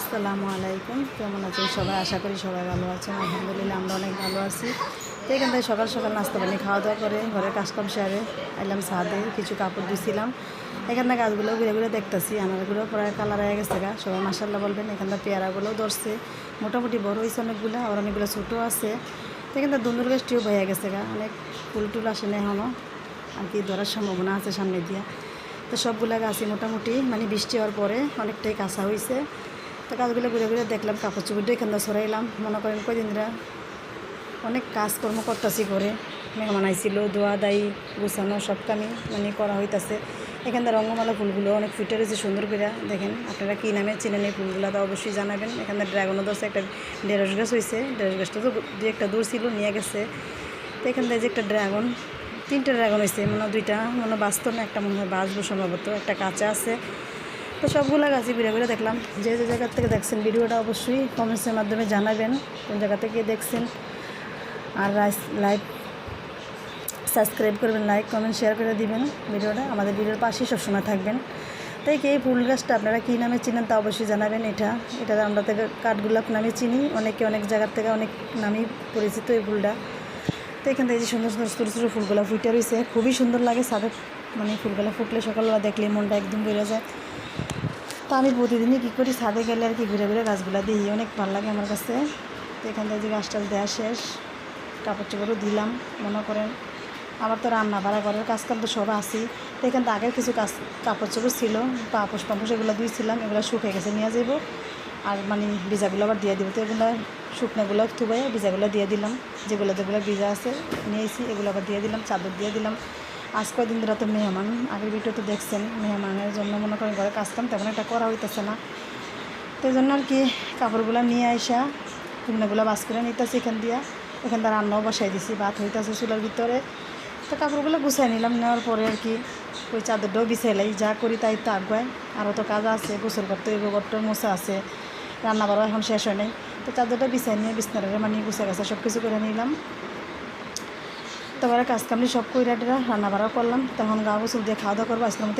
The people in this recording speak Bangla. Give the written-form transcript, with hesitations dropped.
আসসালামু আলাইকুম, কেমন আছেন সবাই? আশা করি সবাই ভালো আছেন। আলহামদুলিল্লাহ আমরা অনেক ভালো আছি। তো এখান থেকে সকাল সকাল নাস্তা পানি খাওয়া দাওয়া করে ঘরের কাজকাম সেরে এলাম ছাদে, কিছু কাপড় ধুইছিলাম। এখানে গাছগুলো ঘুরে ঘুরে দেখতেছি, আনারগুলো প্রায় কালার হয়ে গেছে গা, সবাই মাশাআল্লাহ বলবেন। এখানটা পেয়ারাগুলোও ধরছে, মোটামুটি বড় হয়েছে অনেকগুলো, আর অনেকগুলো ছোটো আছে। তো এখানটা দুন্দুর গাছটিও হয়ে গেছে গা, অনেক ফুল টুল আসে না এখনও, আর কি ধরার সম্ভাবনা আছে সামনে দিয়া। তো সবগুলা গাছই মোটামুটি মানে বৃষ্টি হওয়ার পরে অনেকটাই কাঁচা হয়েছে। তো গাছগুলো ঘুরে ঘুরে দেখলাম, কাপড় চোপড় এখান থেকে সরাইলাম। মনে করেন কয়দিন ধরে অনেক কাজকর্ম করতেছি, করে মেহমান আইছিল, দোয়া দায়ী গুছানো সব কামই মানে করা হইতাছে। এখানটা রঙ্গমালা ফুলগুলো অনেক ফুটে রয়েছে সুন্দর করে। দেখেন আপনারা কী নামে চিনেন এই ফুলগুলো, তো অবশ্যই জানাবেন। এখানে ড্রাগনও ধরছে, একটা ঢেঁড়স গাছ হয়েছে, ঢেঁড়স গাছটা তো দু একটা দূর ছিল, নিয়ে গেছে। তো এখান থেকে যে একটা ড্রাগন, তিনটা ড্রাগন হয়েছে, মনে দুইটা মনে বাঁচত না, একটা মনে হয় বাঁচবো সম্ভবত, একটা কাঁচা আছে। তো সবগুলো গাছই ঘুরে ঘুরে দেখলাম। যে যে জায়গা থেকে দেখছেন ভিডিওটা অবশ্যই কমেন্টসের মাধ্যমে জানাবেন কোন জায়গা থেকে দেখছেন। আর লাইক সাবস্ক্রাইব করবেন, লাইক কমেন্ট শেয়ার করে দিবেন ভিডিওটা, আমাদের ভিডিওর পাশেই সবসময় থাকবেন। তাই কি এই ফুল গাছটা আপনারা কী নামে চিনেন তা অবশ্যই জানাবেন। এটা আমরা থেকে কাঠগোলাপ নামে চিনি, অনেকে অনেক জায়গার থেকে অনেক নামেই পরিচিত এই ফুলটা। তো এখান থেকে যে সুন্দর সুন্দর ছোটো ছোটো ফুলগুলো ফুটে রয়েছে, খুবই সুন্দর লাগে ছাদে, মানে ফুলগুলো ফুটলে সকালবেলা দেখলে মনটা একদম বেড়ে যায়। তো আমি প্রতিদিনই কী করি, ছাদে গেলে আর কি ঘুরে ঘুরে গাছগুলো দিই, অনেক ভালো লাগে আমার কাছে। তো এখান থেকে যে গাছটা দেওয়া শেষ, কাপড় চোপড়ও দিলাম। মনে করেন আমার তো রান্না বাড়া করার কাজকাম তো সব আসি। তো এখান থেকে আগের কিছু কাপড় চোপড় ছিল, পাপোশ পাম্পোশ এগুলো দিয়েছিলাম, এগুলো শুকিয়ে গেছে, নিয়ে যাবো। আর মানে ভিজাগুলো আবার দিয়ে দিব। তো এগুলো শুকনোগুলো থুবাই ভিজাগুলো দিয়ে দিলাম, যেগুলো ভিজা আছে নিয়েছি এগুলো আবার দিয়ে দিলাম, চাদর দিয়ে দিলাম। আজ কয়দিন ধরে তো মেহমান, আগের ভিডিও তো দেখছেন, মেহমানের জন্য মনে করেন ঘরে কাজকাম তেমন একটা করা হইতেছে না। তো এই জন্য আর কি কাপড়গুলো নিয়ে আসা শুকনোগুলো বাস করে নিতেছি এখানটা রান্নাও বসাই দিছি, ভাত হইতেছে চুলার ভিতরে। তো কাপড়গুলো গুছাই নিলাম, নেওয়ার পরে আর কি ওই চাদরটাও বিছাইলাই, যা করি তাই তো আগুয়ায়। আরও তো কাজ আছে, গোসল করতে হইব, ঘরটার মোছা আছে, রান্না বাড়া এখন শেষ হয় নাই। তো চাদরটা বিছাই নিয়ে বিছনারে মানে গুছা গাছা সব কিছু করে নিলাম। তারপরে কাজ কামলি সব কইরা রান্না বাড়াও করলাম। তখন গা গোসল দিয়ে খাওয়া দাওয়া করবো আজকের মতো।